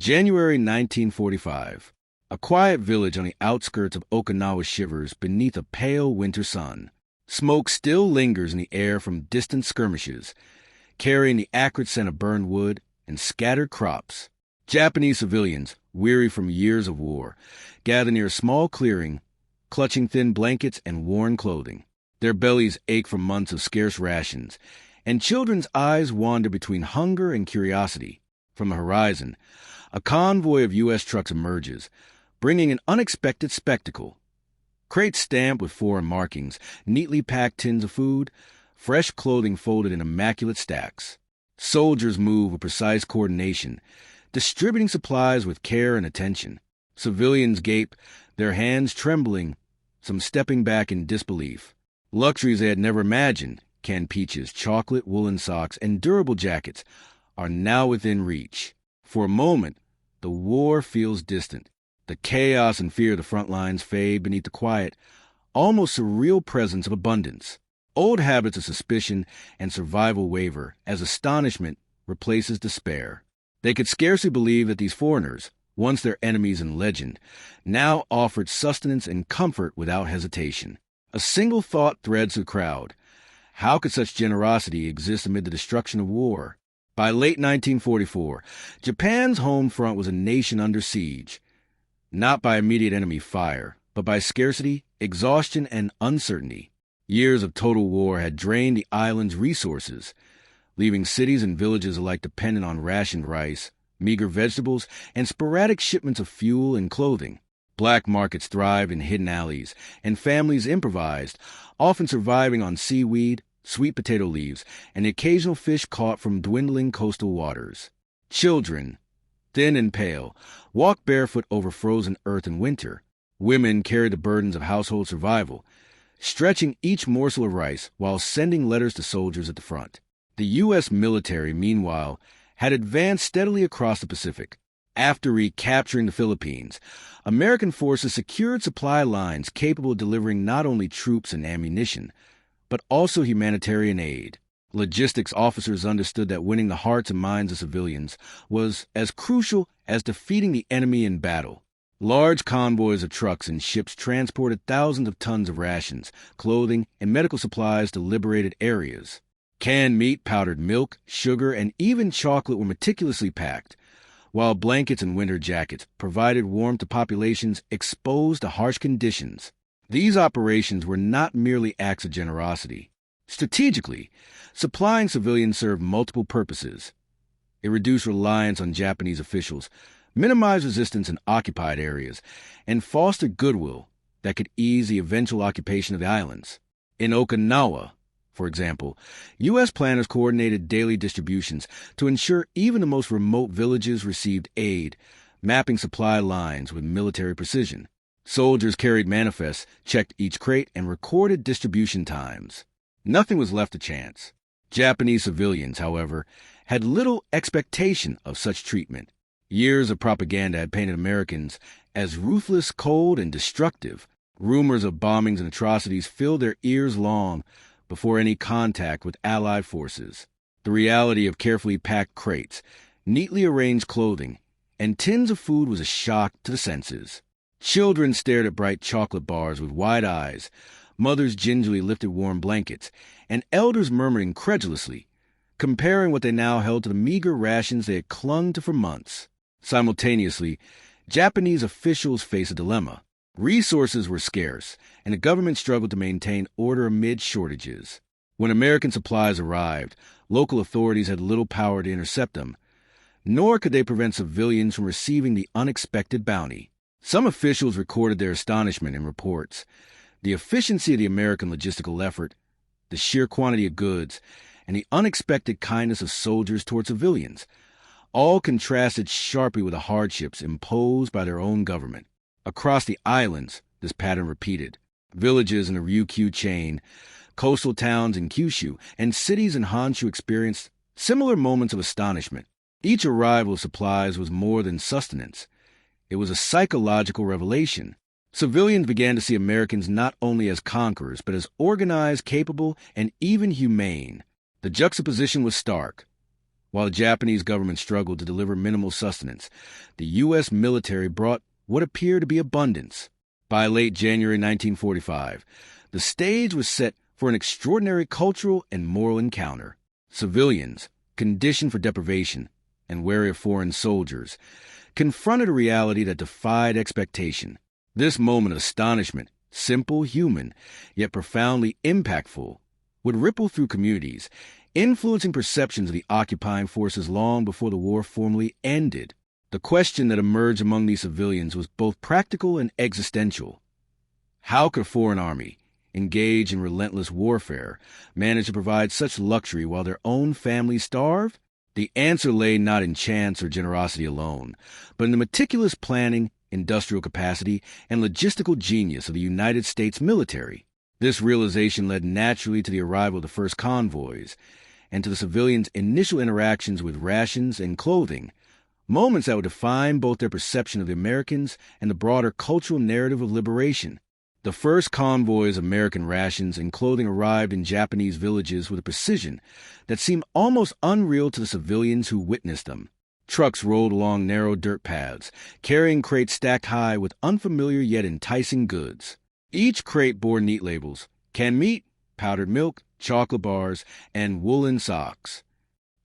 January 1945. A quiet village on the outskirts of Okinawa shivers beneath a pale winter sun. Smoke still lingers in the air from distant skirmishes, carrying the acrid scent of burned wood and scattered crops. Japanese civilians, weary from years of war, gather near a small clearing, clutching thin blankets and worn clothing. Their bellies ache from months of scarce rations, and children's eyes wander between hunger and curiosity. From the horizon, a convoy of U.S. trucks emerges, bringing an unexpected spectacle. Crates stamped with foreign markings, neatly packed tins of food, fresh clothing folded in immaculate stacks. Soldiers move with precise coordination, distributing supplies with care and attention. Civilians gape, their hands trembling, some stepping back in disbelief. Luxuries they had never imagined, canned peaches, chocolate, woolen socks, and durable jackets, are now within reach. For a moment, the war feels distant. The chaos and fear of the front lines fade beneath the quiet, almost surreal presence of abundance. Old habits of suspicion and survival waver as astonishment replaces despair. They could scarcely believe that these foreigners, once their enemies in legend, now offered sustenance and comfort without hesitation. A single thought threads the crowd. How could such generosity exist amid the destruction of war? By late 1944, Japan's home front was a nation under siege, not by immediate enemy fire, but by scarcity, exhaustion, and uncertainty. Years of total war had drained the island's resources, leaving cities and villages alike dependent on rationed rice, meager vegetables, and sporadic shipments of fuel and clothing. Black markets thrived in hidden alleys, and families improvised, often surviving on seaweed, sweet potato leaves, and the occasional fish caught from dwindling coastal waters. Children, thin and pale, walked barefoot over frozen earth in winter. Women carried the burdens of household survival, stretching each morsel of rice while sending letters to soldiers at the front. The U.S. military, meanwhile, had advanced steadily across the Pacific. After recapturing the Philippines, American forces secured supply lines capable of delivering not only troops and ammunition, but also humanitarian aid. Logistics officers understood that winning the hearts and minds of civilians was as crucial as defeating the enemy in battle. Large convoys of trucks and ships transported thousands of tons of rations, clothing, and medical supplies to liberated areas. Canned meat, powdered milk, sugar, and even chocolate were meticulously packed, while blankets and winter jackets provided warmth to populations exposed to harsh conditions. These operations were not merely acts of generosity. Strategically, supplying civilians served multiple purposes. It reduced reliance on Japanese officials, minimized resistance in occupied areas, and fostered goodwill that could ease the eventual occupation of the islands. In Okinawa, for example, U.S. planners coordinated daily distributions to ensure even the most remote villages received aid, mapping supply lines with military precision. Soldiers carried manifests, checked each crate, and recorded distribution times. Nothing was left to chance. Japanese civilians, however, had little expectation of such treatment. Years of propaganda had painted Americans as ruthless, cold, and destructive. Rumors of bombings and atrocities filled their ears long before any contact with Allied forces. The reality of carefully packed crates, neatly arranged clothing, and tins of food was a shock to the senses. Children stared at bright chocolate bars with wide eyes, mothers gingerly lifted warm blankets, and elders murmured incredulously, comparing what they now held to the meager rations they had clung to for months. Simultaneously, Japanese officials faced a dilemma. Resources were scarce, and the government struggled to maintain order amid shortages. When American supplies arrived, local authorities had little power to intercept them, nor could they prevent civilians from receiving the unexpected bounty. Some officials recorded their astonishment in reports. The efficiency of the American logistical effort, the sheer quantity of goods, and the unexpected kindness of soldiers toward civilians all contrasted sharply with the hardships imposed by their own government. Across the islands, this pattern repeated. Villages in the Ryukyu chain, coastal towns in Kyushu, and cities in Honshu experienced similar moments of astonishment. Each arrival of supplies was more than sustenance. It was a psychological revelation. Civilians began to see Americans not only as conquerors, but as organized, capable, and even humane. The juxtaposition was stark. While the Japanese government struggled to deliver minimal sustenance, the U.S. military brought what appeared to be abundance. By late January 1945, the stage was set for an extraordinary cultural and moral encounter. Civilians, conditioned for deprivation and wary of foreign soldiers, confronted a reality that defied expectation. This moment of astonishment, simple, human, yet profoundly impactful, would ripple through communities, influencing perceptions of the occupying forces long before the war formally ended. The question that emerged among these civilians was both practical and existential. How could a foreign army, engaged in relentless warfare, manage to provide such luxury while their own families starved? The answer lay not in chance or generosity alone, but in the meticulous planning, industrial capacity, and logistical genius of the United States military. This realization led naturally to the arrival of the first convoys, and to the civilians' initial interactions with rations and clothing, moments that would define both their perception of the Americans and the broader cultural narrative of liberation. The first convoys of American rations and clothing arrived in Japanese villages with a precision that seemed almost unreal to the civilians who witnessed them. Trucks rolled along narrow dirt paths, carrying crates stacked high with unfamiliar yet enticing goods. Each crate bore neat labels: canned meat, powdered milk, chocolate bars, and woolen socks.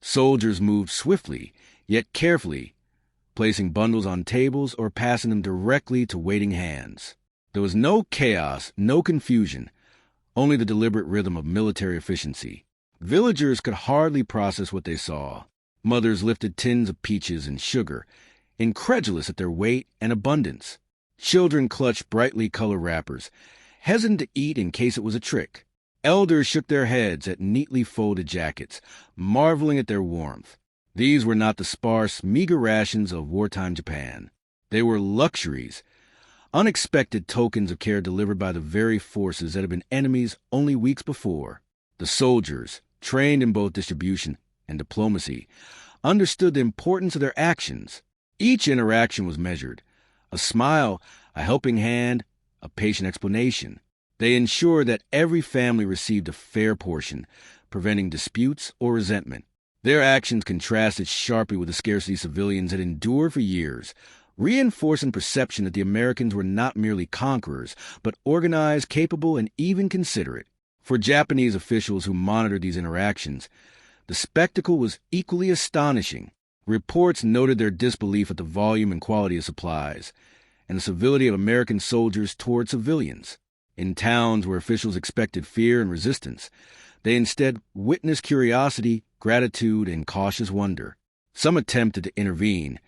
Soldiers moved swiftly, yet carefully, placing bundles on tables or passing them directly to waiting hands. There was no chaos, no confusion, only the deliberate rhythm of military efficiency. Villagers could hardly process what they saw. Mothers lifted tins of peaches and sugar, incredulous at their weight and abundance. Children clutched brightly colored wrappers, hesitant to eat in case it was a trick. Elders shook their heads at neatly folded jackets, marveling at their warmth. These were not the sparse, meager rations of wartime Japan. They were luxuries, unexpected tokens of care delivered by the very forces that had been enemies only weeks before. The soldiers, trained in both distribution and diplomacy, understood the importance of their actions. Each interaction was measured: a smile, a helping hand, a patient explanation. They ensured that every family received a fair portion, preventing disputes or resentment. Their actions contrasted sharply with the scarcity civilians had endured for years, reinforcing perception that the Americans were not merely conquerors, but organized, capable, and even considerate. For Japanese officials who monitored these interactions, the spectacle was equally astonishing. Reports noted their disbelief at the volume and quality of supplies, and the civility of American soldiers toward civilians. In towns where officials expected fear and resistance, they instead witnessed curiosity, gratitude, and cautious wonder. Some attempted to intervene,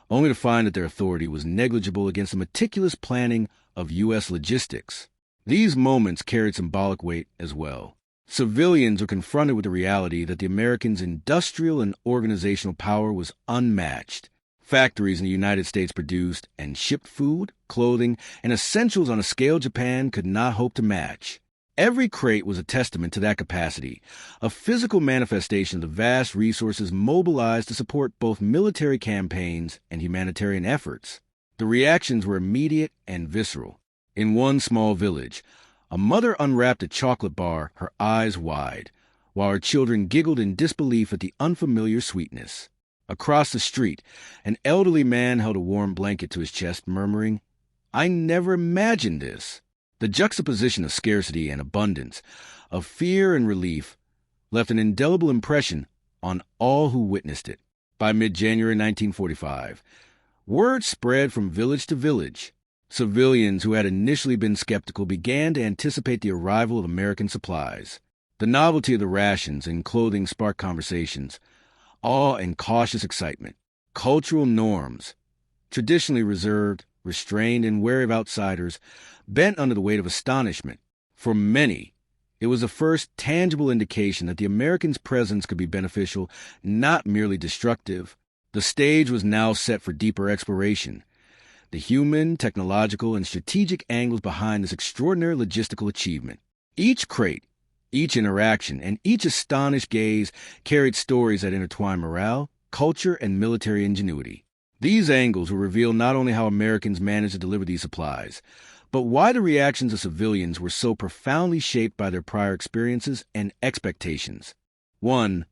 only to find that their authority was negligible against the meticulous planning of U.S. logistics. These moments carried symbolic weight as well. Civilians were confronted with the reality that the Americans' industrial and organizational power was unmatched. Factories in the United States produced and shipped food, clothing, and essentials on a scale Japan could not hope to match. Every crate was a testament to that capacity, a physical manifestation of the vast resources mobilized to support both military campaigns and humanitarian efforts. The reactions were immediate and visceral. In one small village, a mother unwrapped a chocolate bar, her eyes wide, while her children giggled in disbelief at the unfamiliar sweetness. Across the street, an elderly man held a warm blanket to his chest, murmuring, "I never imagined this." The juxtaposition of scarcity and abundance, of fear and relief, left an indelible impression on all who witnessed it. By mid-January 1945, word spread from village to village. Civilians who had initially been skeptical began to anticipate the arrival of American supplies. The novelty of the rations and clothing sparked conversations, awe and cautious excitement. Cultural norms, traditionally reserved, restrained, and wary of outsiders, bent under the weight of astonishment. For many, it was the first tangible indication that the Americans' presence could be beneficial, not merely destructive. The stage was now set for deeper exploration. The human, technological, and strategic angles behind this extraordinary logistical achievement. Each crate, each interaction, and each astonished gaze carried stories that intertwined morale, culture, and military ingenuity. These angles will reveal not only how Americans managed to deliver these supplies, but why the reactions of civilians were so profoundly shaped by their prior experiences and expectations. 1.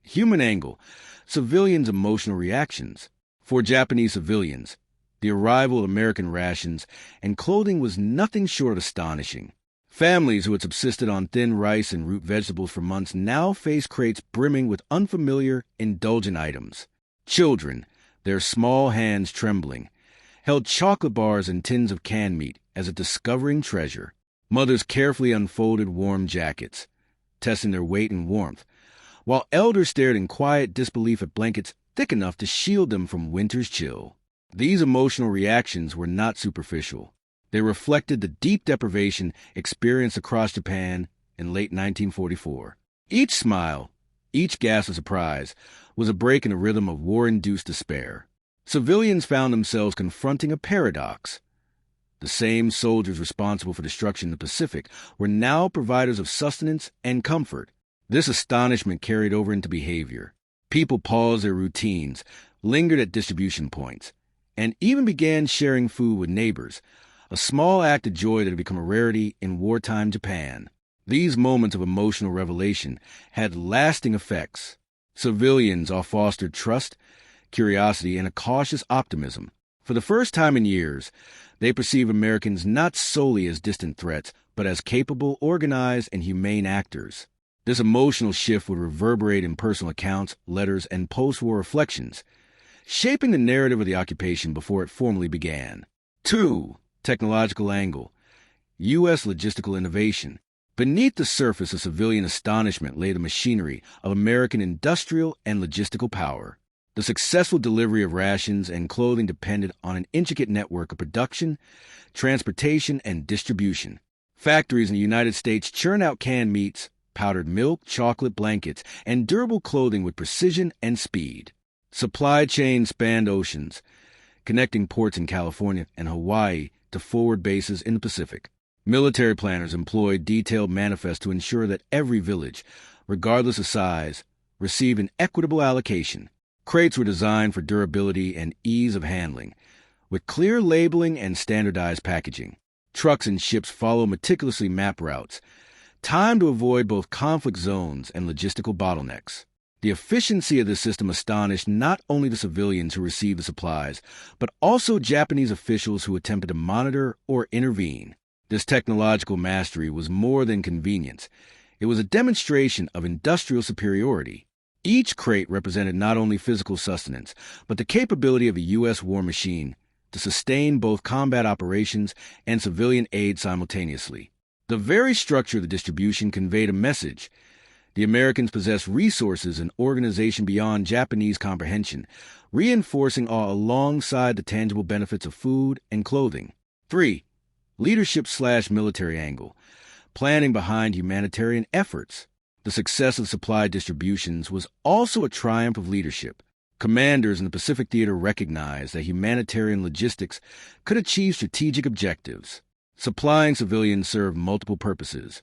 Human angle. Civilians' emotional reactions. For Japanese civilians, the arrival of American rations and clothing was nothing short of astonishing. Families who had subsisted on thin rice and root vegetables for months now faced crates brimming with unfamiliar, indulgent items. Children, their small hands trembling, held chocolate bars and tins of canned meat as a discovering treasure. Mothers carefully unfolded warm jackets, testing their weight and warmth, while elders stared in quiet disbelief at blankets thick enough to shield them from winter's chill. These emotional reactions were not superficial. They reflected the deep deprivation experienced across Japan in late 1944. Each smile, each gasp of surprise, was a break in the rhythm of war-induced despair. Civilians found themselves confronting a paradox. The same soldiers responsible for destruction in the Pacific were now providers of sustenance and comfort. This astonishment carried over into behavior. People paused their routines, lingered at distribution points, and even began sharing food with neighbors, a small act of joy that had become a rarity in wartime Japan. These moments of emotional revelation had lasting effects. Civilians all fostered trust, curiosity, and a cautious optimism. For the first time in years, they perceived Americans not solely as distant threats, but as capable, organized, and humane actors. This emotional shift would reverberate in personal accounts, letters, and post-war reflections, shaping the narrative of the occupation before it formally began. 2. Technological angle. U.S. logistical innovation. Beneath the surface of civilian astonishment lay the machinery of American industrial and logistical power. The successful delivery of rations and clothing depended on an intricate network of production, transportation, and distribution. Factories in the United States churned out canned meats, powdered milk, chocolate, blankets, and durable clothing with precision and speed. Supply chains spanned oceans, connecting ports in California and Hawaii to forward bases in the Pacific. Military planners employed detailed manifests to ensure that every village, regardless of size, received an equitable allocation. Crates were designed for durability and ease of handling, with clear labeling and standardized packaging. Trucks and ships followed meticulously mapped routes, timed to avoid both conflict zones and logistical bottlenecks. The efficiency of the system astonished not only the civilians who received the supplies, but also Japanese officials who attempted to monitor or intervene. This technological mastery was more than convenience. It was a demonstration of industrial superiority. Each crate represented not only physical sustenance, but the capability of a U.S. war machine to sustain both combat operations and civilian aid simultaneously. The very structure of the distribution conveyed a message. The Americans possessed resources and organization beyond Japanese comprehension, reinforcing all alongside the tangible benefits of food and clothing. 3. Leadership/military angle. Planning behind humanitarian efforts. The success of supply distributions was also a triumph of leadership. Commanders in the Pacific Theater recognized that humanitarian logistics could achieve strategic objectives. Supplying civilians served multiple purposes: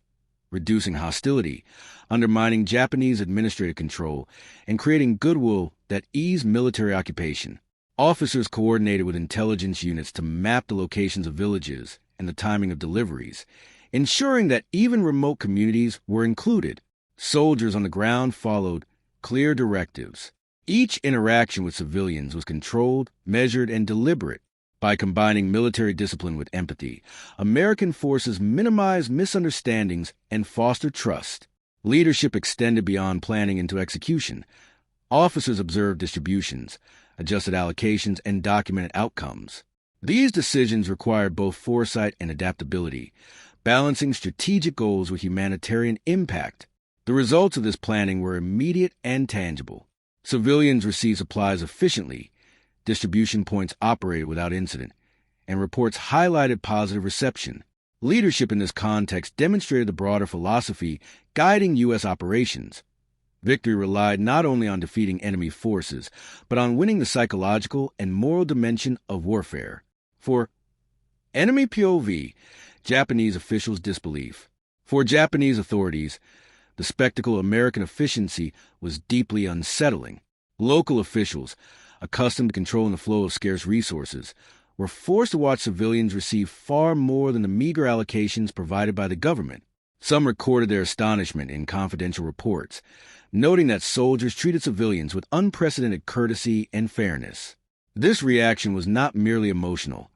reducing hostility, undermining Japanese administrative control, and creating goodwill that eased military occupation. Officers coordinated with intelligence units to map the locations of villages and the timing of deliveries, ensuring that even remote communities were included. Soldiers on the ground followed clear directives. Each interaction with civilians was controlled, measured, and deliberate. By combining military discipline with empathy, American forces minimized misunderstandings and fostered trust. Leadership extended beyond planning into execution. Officers observed distributions, adjusted allocations, and documented outcomes. These decisions required both foresight and adaptability, balancing strategic goals with humanitarian impact. The results of this planning were immediate and tangible. Civilians received supplies efficiently, distribution points operated without incident, and reports highlighted positive reception. Leadership in this context demonstrated the broader philosophy guiding U.S. operations. Victory relied not only on defeating enemy forces, but on winning the psychological and moral dimension of warfare. For enemy POV, Japanese officials' disbelief. For Japanese authorities, the spectacle of American efficiency was deeply unsettling. Local officials, accustomed to controlling the flow of scarce resources, were forced to watch civilians receive far more than the meager allocations provided by the government. Some recorded their astonishment in confidential reports, noting that soldiers treated civilians with unprecedented courtesy and fairness. This reaction was not merely emotional.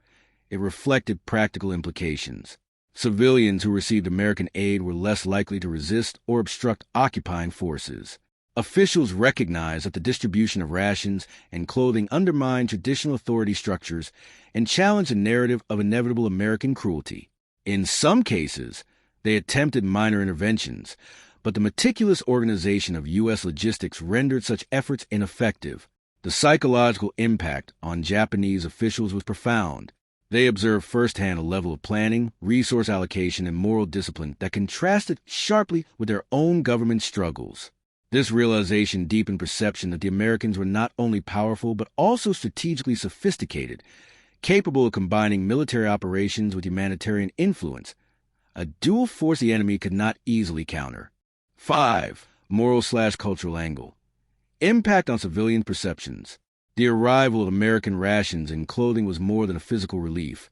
It reflected practical implications. Civilians who received American aid were less likely to resist or obstruct occupying forces. Officials recognized that the distribution of rations and clothing undermined traditional authority structures and challenged the narrative of inevitable American cruelty. In some cases, they attempted minor interventions, but the meticulous organization of U.S. logistics rendered such efforts ineffective. The psychological impact on Japanese officials was profound. They observed firsthand a level of planning, resource allocation, and moral discipline that contrasted sharply with their own government struggles. This realization deepened perception that the Americans were not only powerful but also strategically sophisticated, capable of combining military operations with humanitarian influence, a dual force the enemy could not easily counter. 5. Moral/cultural angle. Impact on civilian perceptions. The arrival of American rations and clothing was more than a physical relief.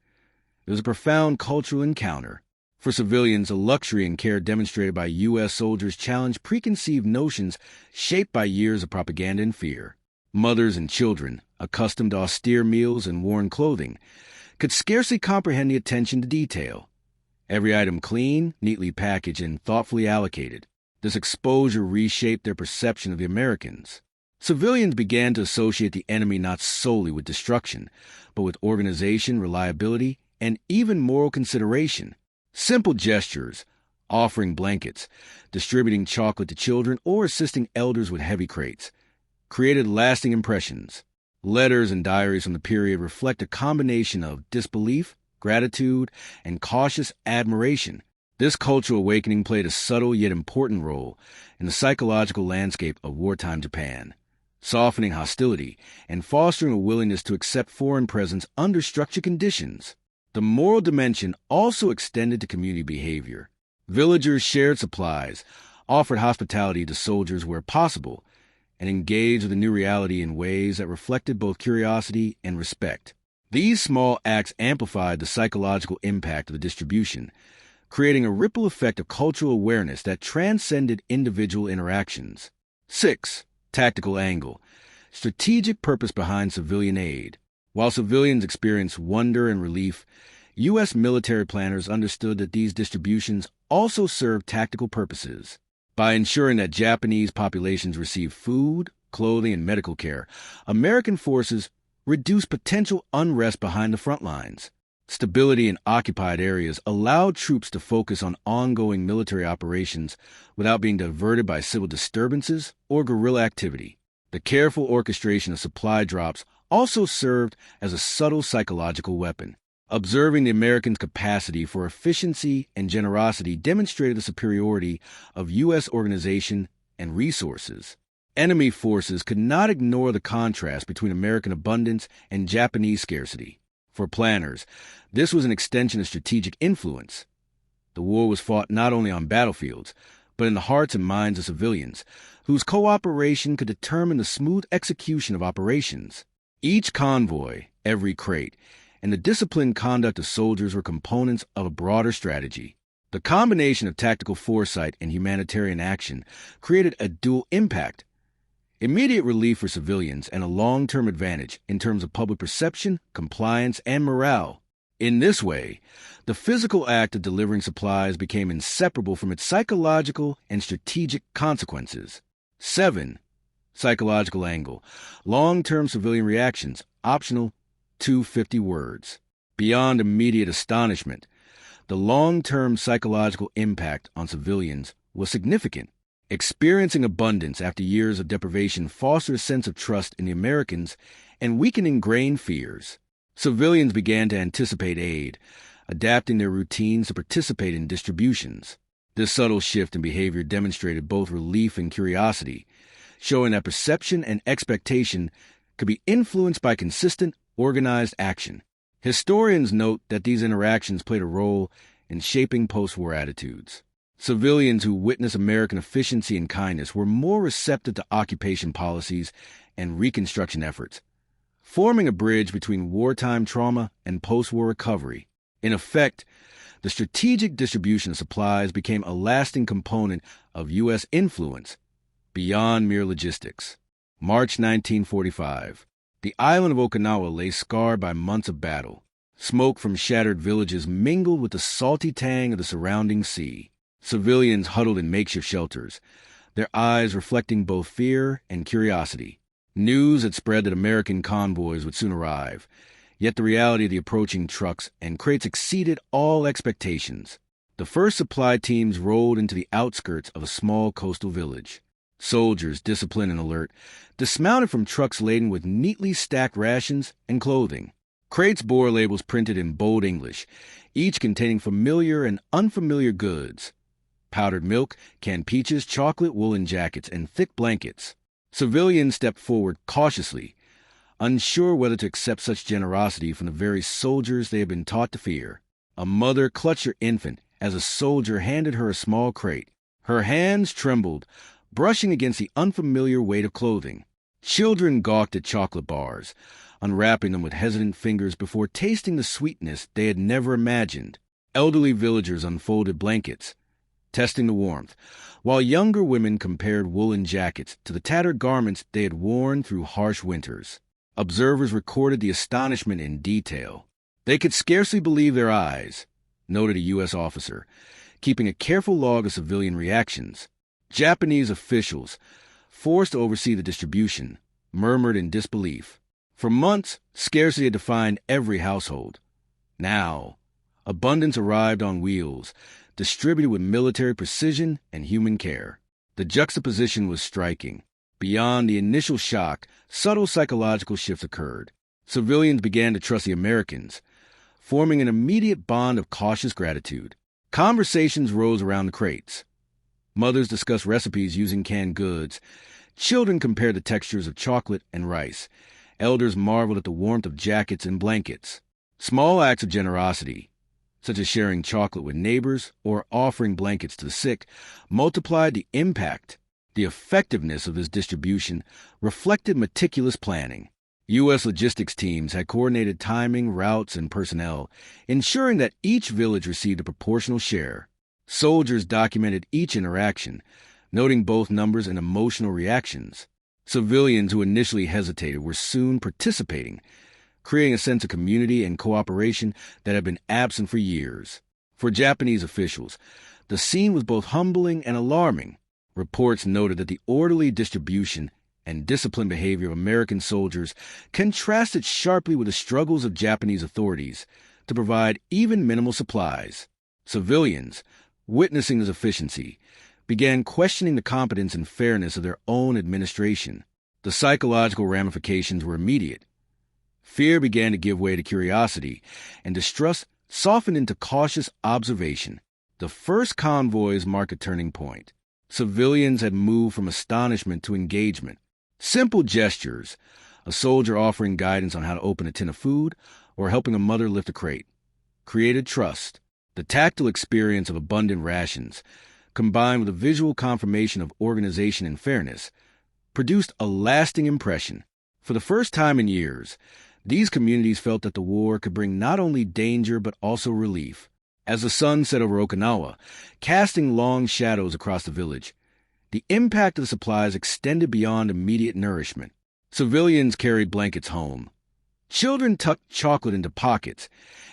It was a profound cultural encounter. For civilians, the luxury and care demonstrated by U.S. soldiers challenged preconceived notions shaped by years of propaganda and fear. Mothers and children, accustomed to austere meals and worn clothing, could scarcely comprehend the attention to detail. Every item clean, neatly packaged, and thoughtfully allocated. This exposure reshaped their perception of the Americans. Civilians began to associate the enemy not solely with destruction, but with organization, reliability, and even moral consideration. Simple gestures, offering blankets, distributing chocolate to children, or assisting elders with heavy crates, created lasting impressions. Letters and diaries from the period reflect a combination of disbelief, gratitude, and cautious admiration. This cultural awakening played a subtle yet important role in the psychological landscape of wartime Japan, softening hostility and fostering a willingness to accept foreign presence under structured conditions. The moral dimension also extended to community behavior. Villagers shared supplies, offered hospitality to soldiers where possible, and engaged with the new reality in ways that reflected both curiosity and respect. These small acts amplified the psychological impact of the distribution, creating a ripple effect of cultural awareness that transcended individual interactions. 6. Tactical angle. Strategic purpose behind civilian aid. While civilians experienced wonder and relief, U.S. military planners understood that these distributions also served tactical purposes. By ensuring that Japanese populations received food, clothing, and medical care, American forces reduced potential unrest behind the front lines. Stability in occupied areas allowed troops to focus on ongoing military operations without being diverted by civil disturbances or guerrilla activity. The careful orchestration of supply drops also served as a subtle psychological weapon. Observing the Americans' capacity for efficiency and generosity demonstrated the superiority of U.S. organization and resources. Enemy forces could not ignore the contrast between American abundance and Japanese scarcity. For planners, this was an extension of strategic influence. The war was fought not only on battlefields, but in the hearts and minds of civilians, whose cooperation could determine the smooth execution of operations. Each convoy, every crate, and the disciplined conduct of soldiers were components of a broader strategy. The combination of tactical foresight and humanitarian action created a dual impact: immediate relief for civilians and a long-term advantage in terms of public perception, compliance, and morale. In this way, the physical act of delivering supplies became inseparable from its psychological and strategic consequences. 7. Psychological angle. Long-term civilian reactions, optional, 250 words. Beyond immediate astonishment, the long-term psychological impact on civilians was significant. Experiencing abundance after years of deprivation fostered a sense of trust in the Americans and weakened ingrained fears. Civilians began to anticipate aid, adapting their routines to participate in distributions. This subtle shift in behavior demonstrated both relief and curiosity, showing that perception and expectation could be influenced by consistent, organized action. Historians note that these interactions played a role in shaping post-war attitudes. Civilians who witnessed American efficiency and kindness were more receptive to occupation policies and reconstruction efforts, forming a bridge between wartime trauma and post-war recovery. In effect, the strategic distribution of supplies became a lasting component of U.S. influence, beyond mere logistics. March 1945. The island of Okinawa lay scarred by months of battle. Smoke from shattered villages mingled with the salty tang of the surrounding sea. Civilians huddled in makeshift shelters, their eyes reflecting both fear and curiosity. News had spread that American convoys would soon arrive, yet the reality of the approaching trucks and crates exceeded all expectations. The first supply teams rolled into the outskirts of a small coastal village. Soldiers, disciplined and alert, dismounted from trucks laden with neatly stacked rations and clothing. Crates bore labels printed in bold English, each containing familiar and unfamiliar goods: powdered milk, canned peaches, chocolate, woolen jackets, and thick blankets. Civilians stepped forward cautiously, unsure whether to accept such generosity from the very soldiers they had been taught to fear. A mother clutched her infant as a soldier handed her a small crate. Her hands trembled, brushing against the unfamiliar weight of clothing. Children gawked at chocolate bars, unwrapping them with hesitant fingers before tasting the sweetness they had never imagined. Elderly villagers unfolded blankets, testing the warmth, while younger women compared woolen jackets to the tattered garments they had worn through harsh winters. Observers recorded the astonishment in detail. They could scarcely believe their eyes, noted a U.S. officer, keeping a careful log of civilian reactions. Japanese officials, forced to oversee the distribution, murmured in disbelief. For months, scarcity had defined every household. Now, abundance arrived on wheels, distributed with military precision and human care. The juxtaposition was striking. Beyond the initial shock, subtle psychological shifts occurred. Civilians began to trust the Americans, forming an immediate bond of cautious gratitude. Conversations rose around the crates. Mothers discussed recipes using canned goods. Children compared the textures of chocolate and rice. Elders marveled at the warmth of jackets and blankets. Small acts of generosity, such as sharing chocolate with neighbors or offering blankets to the sick, multiplied the impact. The effectiveness of this distribution reflected meticulous planning. U.S. logistics teams had coordinated timing, routes, and personnel, ensuring that each village received a proportional share. Soldiers documented each interaction, noting both numbers and emotional reactions. Civilians who initially hesitated were soon participating, creating a sense of community and cooperation that had been absent for years. For Japanese officials, the scene was both humbling and alarming. Reports noted that the orderly distribution and disciplined behavior of American soldiers contrasted sharply with the struggles of Japanese authorities to provide even minimal supplies. Civilians, witnessing this efficiency, began questioning the competence and fairness of their own administration. The psychological ramifications were immediate. Fear began to give way to curiosity, and distrust softened into cautious observation. The first convoys marked a turning point. Civilians had moved from astonishment to engagement. Simple gestures, a soldier offering guidance on how to open a tin of food or helping a mother lift a crate, created trust. The tactile experience of abundant rations, combined with a visual confirmation of organization and fairness, produced a lasting impression. For the first time in years, these communities felt that the war could bring not only danger but also relief. As the sun set over Okinawa, casting long shadows across the village, the impact of the supplies extended beyond immediate nourishment. Civilians carried blankets home. Children tucked chocolate into pockets,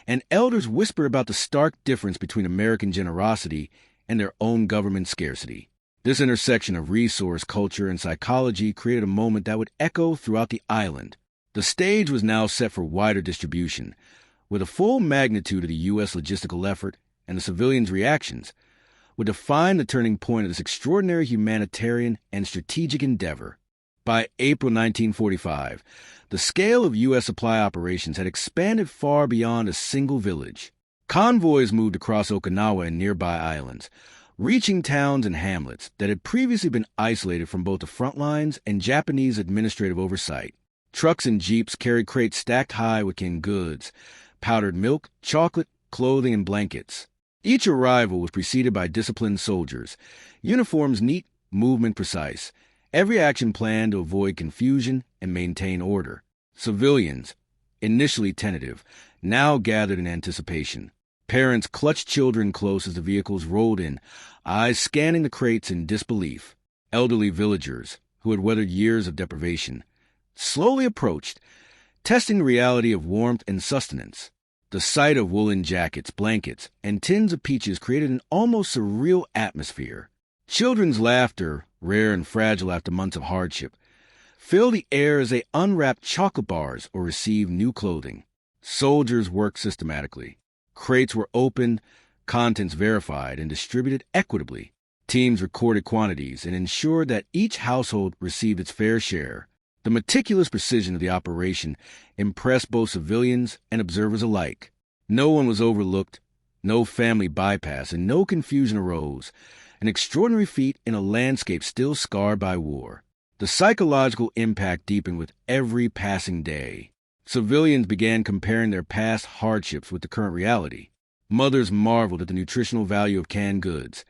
and elders whispered about the stark difference between American generosity and their own government scarcity. This intersection of resource, culture, and psychology created a moment that would echo throughout the island. The stage was now set for wider distribution, where the full magnitude of the U.S. logistical effort and the civilians' reactions would define the turning point of this extraordinary humanitarian and strategic endeavor. By April 1945, the scale of U.S. supply operations had expanded far beyond a single village. Convoys moved across Okinawa and nearby islands, reaching towns and hamlets that had previously been isolated from both the front lines and Japanese administrative oversight. Trucks and jeeps carried crates stacked high with canned goods, powdered milk, chocolate, clothing, and blankets. Each arrival was preceded by disciplined soldiers, uniforms neat, movement precise, every action planned to avoid confusion and maintain order. Civilians, initially tentative, now gathered in anticipation. Parents clutched children close as the vehicles rolled in, eyes scanning the crates in disbelief. Elderly villagers, who had weathered years of deprivation, slowly approached, testing the reality of warmth and sustenance. The sight of woolen jackets, blankets, and tins of peaches created an almost surreal atmosphere. Children's laughter, rare and fragile after months of hardship, filled the air as they unwrapped chocolate bars or received new clothing. Soldiers worked systematically. Crates were opened, contents verified, and distributed equitably. Teams recorded quantities and ensured that each household received its fair share. The meticulous precision of the operation impressed both civilians and observers alike. No one was overlooked, no family bypassed, and no confusion arose, an extraordinary feat in a landscape still scarred by war. The psychological impact deepened with every passing day. Civilians began comparing their past hardships with the current reality. Mothers marveled at the nutritional value of canned goods.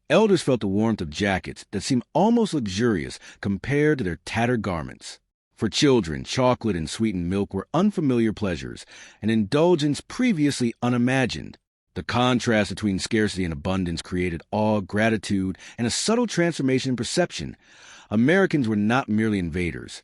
Elders felt the warmth of jackets that seemed almost luxurious compared to their tattered garments. For children, chocolate and sweetened milk were unfamiliar pleasures, an indulgence previously unimagined. The contrast between scarcity and abundance created awe, gratitude, and a subtle transformation in perception. Americans were not merely invaders.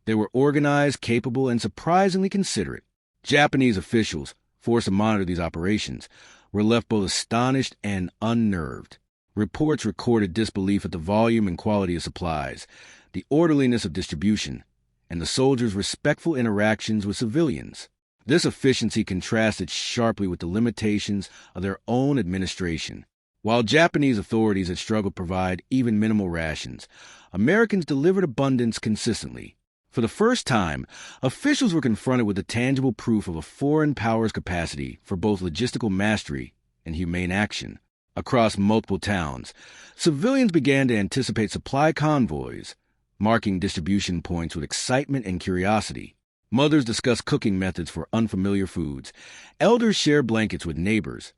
They were organized, capable, and surprisingly considerate. Japanese officials, forced to monitor these operations, were left both astonished and unnerved. Reports recorded disbelief at the volume and quality of supplies, the orderliness of distribution, and the soldiers' respectful interactions with civilians. This efficiency contrasted sharply with the limitations of their own administration. While Japanese authorities had struggled to provide even minimal rations, Americans delivered abundance consistently. For the first time, officials were confronted with the tangible proof of a foreign power's capacity for both logistical mastery and humane action. Across multiple towns, civilians began to anticipate supply convoys, marking distribution points with excitement and curiosity. Mothers discussed cooking methods for unfamiliar foods, elders shared blankets with neighbors,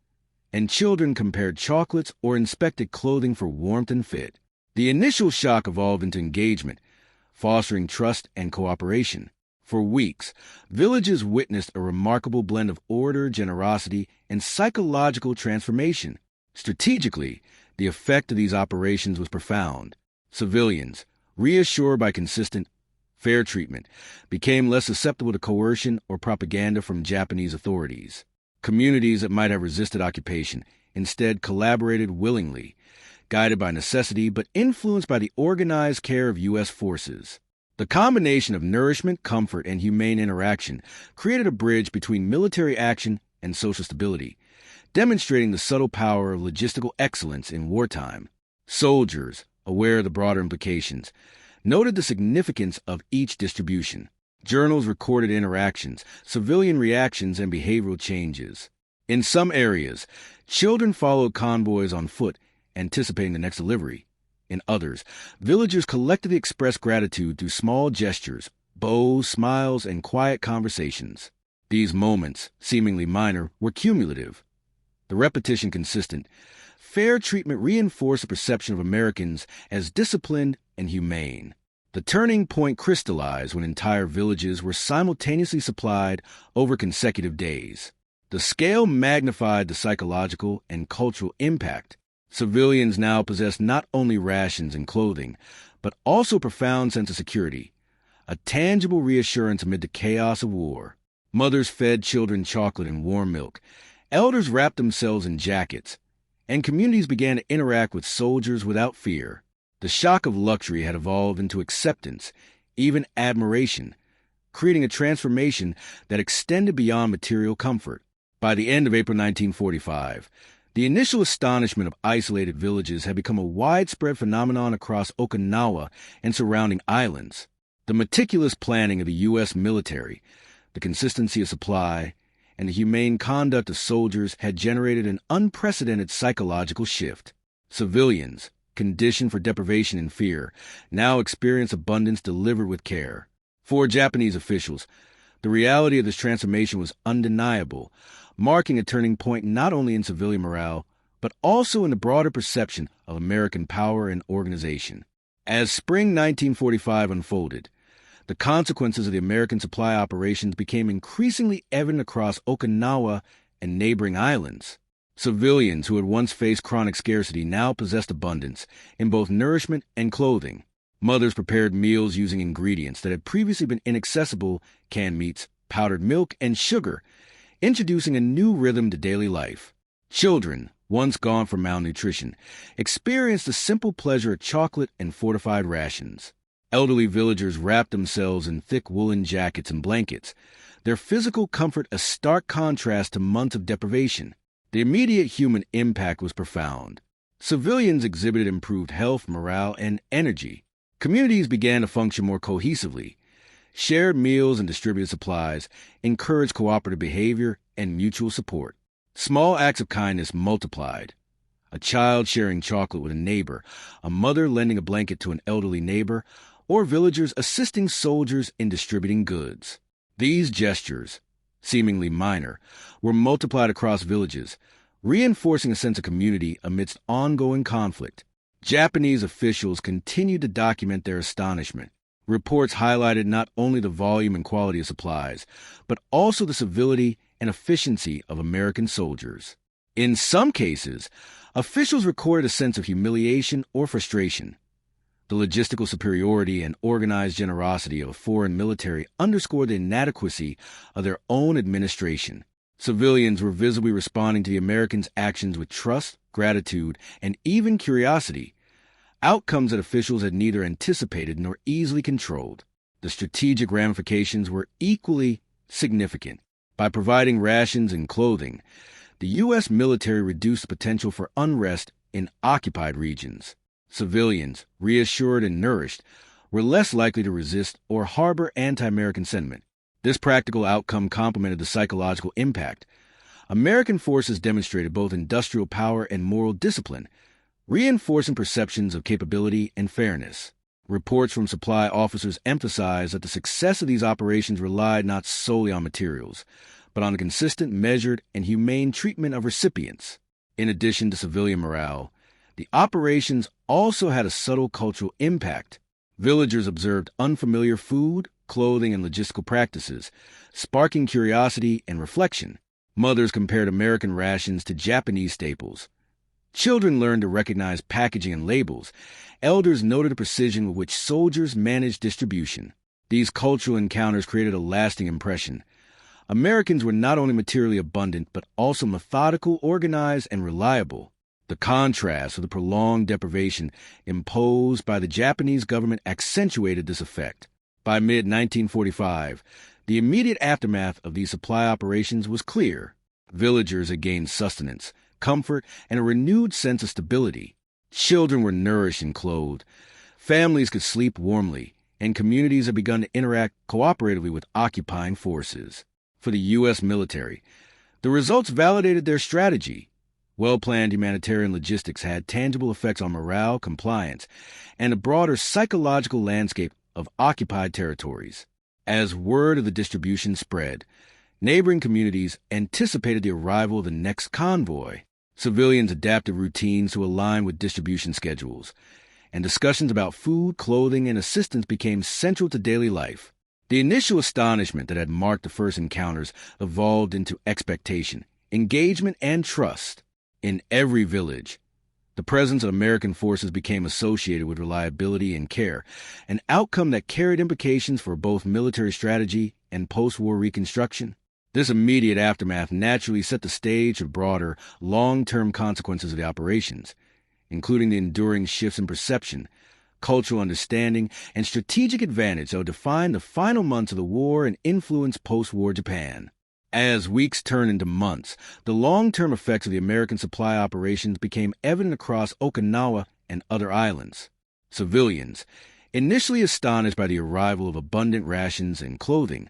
and children compared chocolates or inspected clothing for warmth and fit. The initial shock evolved into engagement, fostering trust and cooperation. For weeks, villages witnessed a remarkable blend of order, generosity, and psychological transformation. Strategically, the effect of these operations was profound. Civilians, reassured by consistent, fair treatment, became less susceptible to coercion or propaganda from Japanese authorities. Communities that might have resisted occupation instead collaborated willingly, guided by necessity but influenced by the organized care of U.S. forces. The combination of nourishment, comfort, and humane interaction created a bridge between military action and social stability, demonstrating the subtle power of logistical excellence in wartime. Soldiers, aware of the broader implications, noted the significance of each distribution. Journals recorded interactions, civilian reactions, and behavioral changes. In some areas, children followed convoys on foot, anticipating the next delivery. In others, villagers collectively expressed gratitude through small gestures, bows, smiles, and quiet conversations. These moments, seemingly minor, were cumulative. The repetition consistent. Fair treatment reinforced the perception of Americans as disciplined and humane. The turning point crystallized when entire villages were simultaneously supplied over consecutive days. The scale magnified the psychological and cultural impact. Civilians now possessed not only rations and clothing, but also a profound sense of security, a tangible reassurance amid the chaos of war. Mothers fed children chocolate and warm milk. Elders wrapped themselves in jackets, and communities began to interact with soldiers without fear. The shock of luxury had evolved into acceptance, even admiration, creating a transformation that extended beyond material comfort. By the end of April 1945, the initial astonishment of isolated villages had become a widespread phenomenon across Okinawa and surrounding islands. The meticulous planning of the U.S. military, the consistency of supply, and the humane conduct of soldiers had generated an unprecedented psychological shift. Civilians, conditioned for deprivation and fear, now experienced abundance delivered with care. For Japanese officials, the reality of this transformation was undeniable, marking a turning point not only in civilian morale, but also in the broader perception of American power and organization. As spring 1945 unfolded, the consequences of the American supply operations became increasingly evident across Okinawa and neighboring islands. Civilians who had once faced chronic scarcity now possessed abundance in both nourishment and clothing. Mothers prepared meals using ingredients that had previously been inaccessible: canned meats, powdered milk, and sugar, introducing a new rhythm to daily life. Children, once gone for malnutrition, experienced the simple pleasure of chocolate and fortified rations. Elderly villagers wrapped themselves in thick woolen jackets and blankets, their physical comfort a stark contrast to months of deprivation. The immediate human impact was profound. Civilians exhibited improved health, morale, and energy. Communities began to function more cohesively. Shared meals and distributed supplies encouraged cooperative behavior and mutual support. Small acts of kindness multiplied. A child sharing chocolate with a neighbor, a mother lending a blanket to an elderly neighbor, or villagers assisting soldiers in distributing goods. These gestures, seemingly minor, were multiplied across villages, reinforcing a sense of community amidst ongoing conflict. Japanese officials continued to document their astonishment. Reports highlighted not only the volume and quality of supplies, but also the civility and efficiency of American soldiers. In some cases, officials recorded a sense of humiliation or frustration. The logistical superiority and organized generosity of a foreign military underscored the inadequacy of their own administration. Civilians were visibly responding to the Americans' actions with trust, gratitude, and even curiosity, outcomes that officials had neither anticipated nor easily controlled. The strategic ramifications were equally significant. By providing rations and clothing, the U.S. military reduced the potential for unrest in occupied regions. Civilians, reassured and nourished, were less likely to resist or harbor anti-American sentiment. This practical outcome complemented the psychological impact. American forces demonstrated both industrial power and moral discipline, reinforcing perceptions of capability and fairness. Reports from supply officers emphasized that the success of these operations relied not solely on materials, but on the consistent, measured, and humane treatment of recipients. In addition to civilian morale, the operations also had a subtle cultural impact. Villagers observed unfamiliar food, clothing, and logistical practices, sparking curiosity and reflection. Mothers compared American rations to Japanese staples. Children learned to recognize packaging and labels. Elders noted the precision with which soldiers managed distribution. These cultural encounters created a lasting impression. Americans were not only materially abundant, but also methodical, organized, and reliable. The contrast with the prolonged deprivation imposed by the Japanese government accentuated this effect. By mid-1945, the immediate aftermath of these supply operations was clear. Villagers had gained sustenance, comfort, and a renewed sense of stability. Children were nourished and clothed. Families could sleep warmly, and communities had begun to interact cooperatively with occupying forces. For the U.S. military, the results validated their strategy. Well-planned humanitarian logistics had tangible effects on morale, compliance, and a broader psychological landscape of occupied territories. As word of the distribution spread, neighboring communities anticipated the arrival of the next convoy. Civilians adapted routines to align with distribution schedules, and discussions about food, clothing, and assistance became central to daily life. The initial astonishment that had marked the first encounters evolved into expectation, engagement, and trust. In every village, the presence of American forces became associated with reliability and care, an outcome that carried implications for both military strategy and post-war reconstruction. This immediate aftermath naturally set the stage for broader, long-term consequences of the operations, including the enduring shifts in perception, cultural understanding, and strategic advantage that would define the final months of the war and influence post-war Japan. As weeks turned into months, the long-term effects of the American supply operations became evident across Okinawa and other islands. Civilians, initially astonished by the arrival of abundant rations and clothing,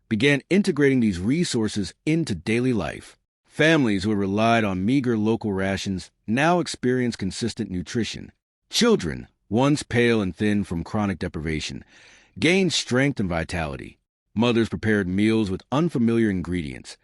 began integrating these resources into daily life. Families who had relied on meager local rations now experienced consistent nutrition. Children, once pale and thin from chronic deprivation, gained strength and vitality. Mothers prepared meals with unfamiliar ingredients,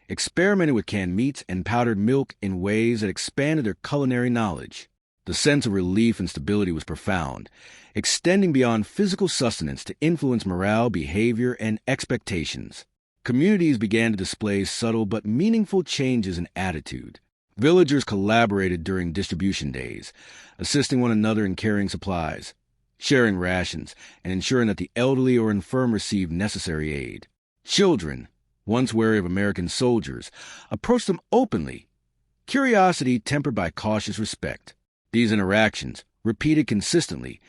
experimented with canned meats and powdered milk in ways that expanded their culinary knowledge. The sense of relief and stability was profound, extending beyond physical sustenance to influence morale, behavior, and expectations. Communities began to display subtle but meaningful changes in attitude. Villagers collaborated during distribution days, assisting one another in carrying supplies, sharing rations, and ensuring that the elderly or infirm received necessary aid. Children, once wary of American soldiers, approached them openly, curiosity tempered by cautious respect. These interactions, repeated consistently,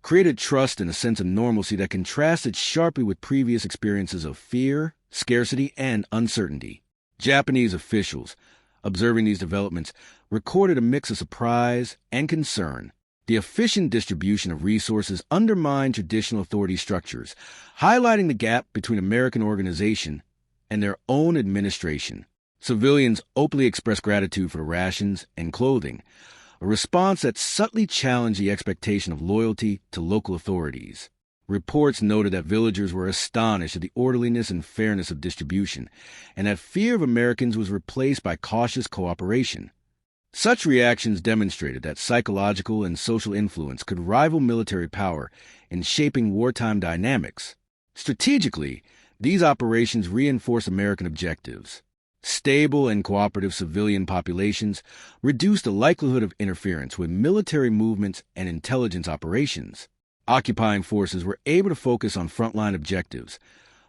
created trust and a sense of normalcy that contrasted sharply with previous experiences of fear, scarcity, and uncertainty. Japanese officials, observing these developments, recorded a mix of surprise and concern. The efficient distribution of resources undermined traditional authority structures, highlighting the gap between American organization and their own administration. Civilians openly expressed gratitude for the rations and clothing, a response that subtly challenged the expectation of loyalty to local authorities. Reports noted that villagers were astonished at the orderliness and fairness of distribution, and that fear of Americans was replaced by cautious cooperation. Such reactions demonstrated that psychological and social influence could rival military power in shaping wartime dynamics. Strategically, these operations reinforced American objectives. Stable and cooperative civilian populations reduced the likelihood of interference with military movements and intelligence operations. Occupying forces were able to focus on frontline objectives,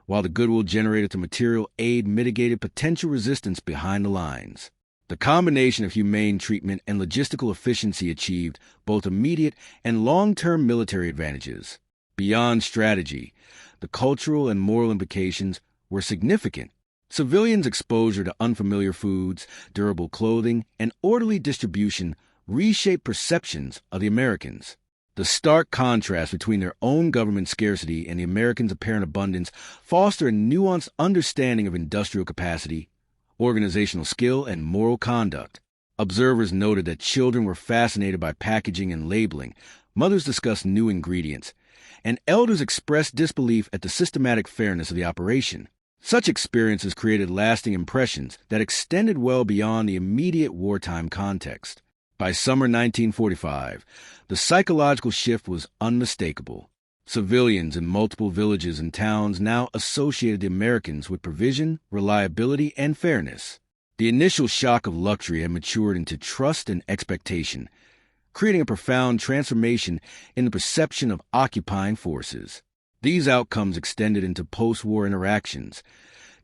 while the goodwill generated through material aid mitigated potential resistance behind the lines. The combination of humane treatment and logistical efficiency achieved both immediate and long-term military advantages. Beyond strategy, the cultural and moral implications were significant. Civilians' exposure to unfamiliar foods, durable clothing, and orderly distribution reshaped perceptions of the Americans. The stark contrast between their own government scarcity and the Americans' apparent abundance fostered a nuanced understanding of industrial capacity, organizational skill, and moral conduct. Observers noted that children were fascinated by packaging and labeling, mothers discussed new ingredients, and elders expressed disbelief at the systematic fairness of the operation. Such experiences created lasting impressions that extended well beyond the immediate wartime context. By summer 1945, the psychological shift was unmistakable. Civilians in multiple villages and towns now associated the Americans with provision, reliability, and fairness. The initial shock of luxury had matured into trust and expectation, creating a profound transformation in the perception of occupying forces. These outcomes extended into post-war interactions.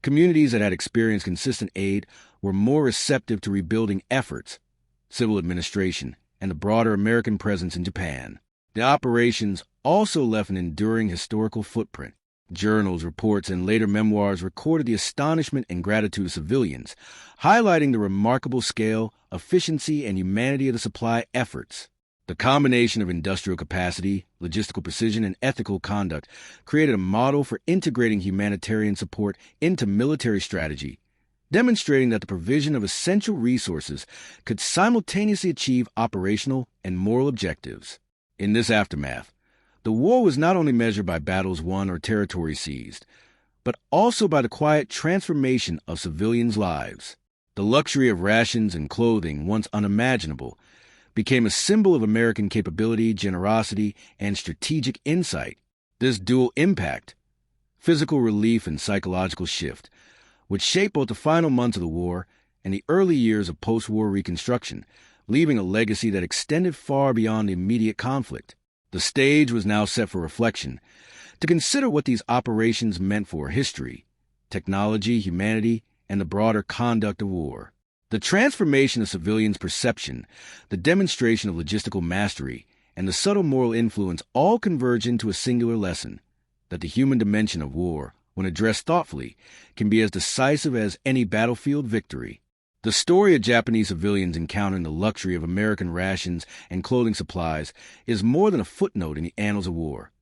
Communities that had experienced consistent aid were more receptive to rebuilding efforts, civil administration, and the broader American presence in Japan. The operations also left an enduring historical footprint. Journals, reports, and later memoirs recorded the astonishment and gratitude of civilians, highlighting the remarkable scale, efficiency, and humanity of the supply efforts. The combination of industrial capacity, logistical precision, and ethical conduct created a model for integrating humanitarian support into military strategy, demonstrating that the provision of essential resources could simultaneously achieve operational and moral objectives. In this aftermath, the war was not only measured by battles won or territories seized, but also by the quiet transformation of civilians' lives. The luxury of rations and clothing, once unimaginable, became a symbol of American capability, generosity, and strategic insight. This dual impact, physical relief and psychological shift, would shape both the final months of the war and the early years of post-war reconstruction, leaving a legacy that extended far beyond the immediate conflict. The stage was now set for reflection, to consider what these operations meant for history, technology, humanity, and the broader conduct of war. The transformation of civilians' perception, the demonstration of logistical mastery, and the subtle moral influence all converge into a singular lesson, that the human dimension of war, when addressed thoughtfully, can be as decisive as any battlefield victory. The story of Japanese civilians encountering the luxury of American rations and clothing supplies is more than a footnote in the annals of war.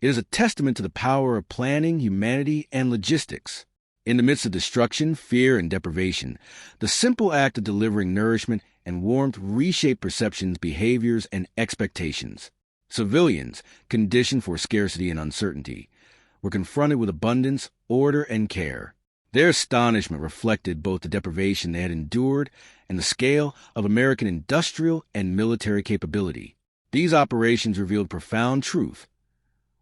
It is a testament to the power of planning, humanity, and logistics. In the midst of destruction, fear, and deprivation, the simple act of delivering nourishment and warmth reshaped perceptions, behaviors, and expectations. Civilians, conditioned for scarcity and uncertainty, were confronted with abundance, order, and care. Their astonishment reflected both the deprivation they had endured and the scale of American industrial and military capability. These operations revealed profound truth.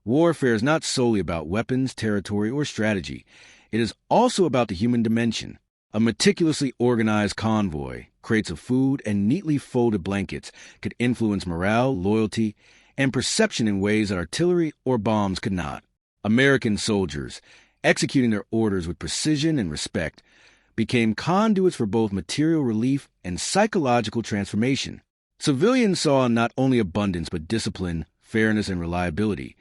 Warfare is not solely about weapons, territory, or strategy. It is also about the human dimension. A meticulously organized convoy, crates of food, and neatly folded blankets could influence morale, loyalty, and perception in ways that artillery or bombs could not. American soldiers, executing their orders with precision and respect, became conduits for both material relief and psychological transformation. Civilians saw not only abundance but discipline, fairness, and reliability,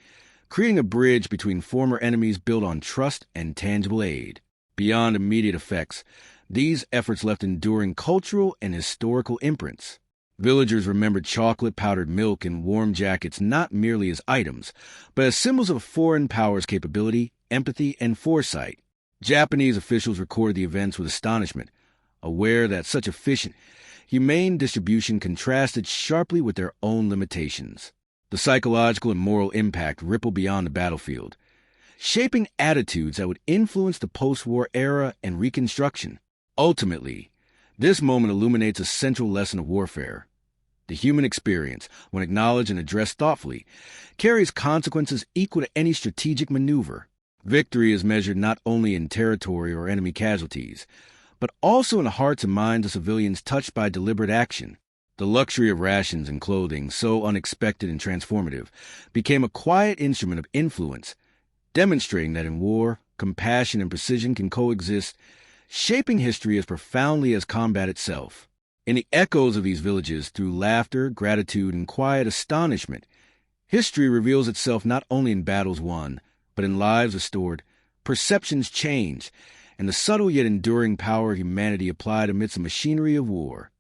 creating a bridge between former enemies built on trust and tangible aid. Beyond immediate effects, these efforts left enduring cultural and historical imprints. Villagers remembered chocolate-powdered milk and warm jackets not merely as items, but as symbols of a foreign power's capability, empathy, and foresight. Japanese officials recorded the events with astonishment, aware that such efficient, humane distribution contrasted sharply with their own limitations. The psychological and moral impact rippled beyond the battlefield, shaping attitudes that would influence the post-war era and Reconstruction. Ultimately, this moment illuminates a central lesson of warfare. The human experience, when acknowledged and addressed thoughtfully, carries consequences equal to any strategic maneuver. Victory is measured not only in territory or enemy casualties, but also in the hearts and minds of civilians touched by deliberate action. The luxury of rations and clothing, so unexpected and transformative, became a quiet instrument of influence, demonstrating that in war, compassion and precision can coexist, shaping history as profoundly as combat itself. In the echoes of these villages, through laughter, gratitude, and quiet astonishment, history reveals itself not only in battles won, but in lives restored, perceptions changed, and the subtle yet enduring power of humanity applied amidst the machinery of war.